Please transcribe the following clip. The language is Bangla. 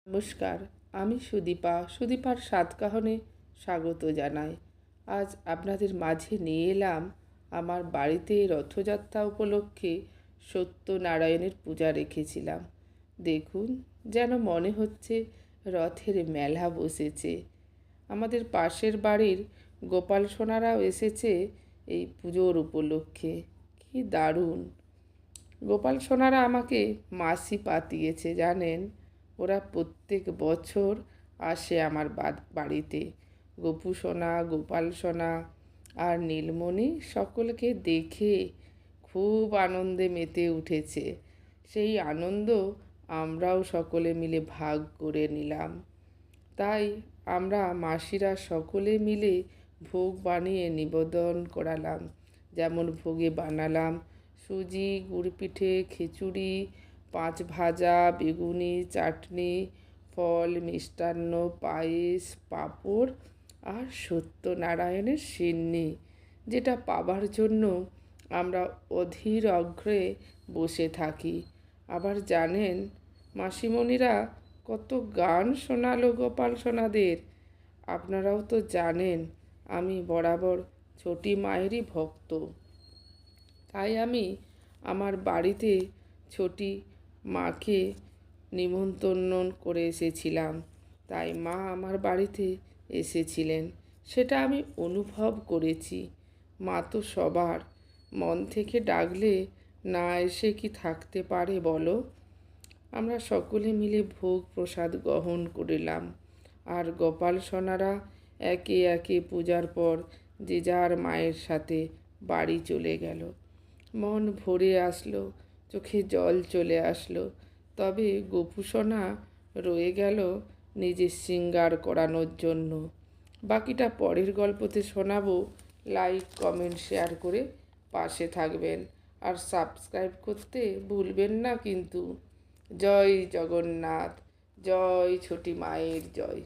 নমস্কার, আমি সুদীপার সাতকাহনে স্বাগত জানাই। আজ আপনাদের মাঝে নিয়ে এলাম আমার বাড়িতে রথযাত্রা উপলক্ষে সত্যনারায়ণের পূজা রেখেছিলাম। দেখুন, যেন মনে হচ্ছে রথের মেলা বসেছে। আমাদের পাশের বাড়ির গোপাল সোনারাও এসেছে এই পুজোর উপলক্ষে। কি দারুণ! গোপাল সোনারা আমাকে মাসি পাতিয়েছে জানেন। ওরা প্রত্যেক বছর আসে আমার বাড়িতে। গোপু সোনা, গোপাল সোনা আর নীলমণি সকলকে দেখে খুব আনন্দে মেতে উঠেছে। সেই আনন্দ আমরাও সকলে মিলে ভাগ করে নিলাম। তাই আমরা মাসিরা সকলে মিলে ভোগ বানিয়ে নিবেদন করালাম। যেমন ভোগে বানালাম সুজি, গুড় পিঠে, খিচুড়ি, 5 ভাজা, বেগুনি, চাটনি, ফল, মিষ্টান্ন, পায়েস, পাঁপড় আর সত্যনারায়ণের সিন্নি, যেটা পাবার জন্য আমরা অধীর অগ্রে বসে থাকি। আবার জানেন, মাসিমণিরা কত গান শোনালো গোপাল সোনাদের। আপনারাও তো জানেন আমি বরাবর ছোটি মায়েরই ভক্ত। তাই আমি আমার বাড়িতে ছোটি মাকে নিমন্ত্রণ করে এসেছিলাম। তাই মা আমার বাড়িতে এসেছিলেন, সেটা আমি অনুভব করেছি। মা তো সবার, মন থেকে ডাকলে না এসে কি থাকতে পারে বলো? আমরা সকলে মিলে ভোগ প্রসাদ গ্রহণ করিলাম। আর গোপাল সোনারা একে একে পূজার পর যে যার মায়ের সাথে বাড়ি চলে গেল। মন ভরে আসলো, চোখে জল চলে আসলো। তবে গোপু সোনা রয়ে গেল নিজের শৃঙ্গার করানোর জন্য। বাকিটা পরের গল্পতে শোনাবো। লাইক, কমেন্ট, শেয়ার করে পাশে থাকবেন আর সাবস্ক্রাইব করতে ভুলবেন না কিন্তু। জয় জগন্নাথ, জয় ছোটি মায়ের জয়।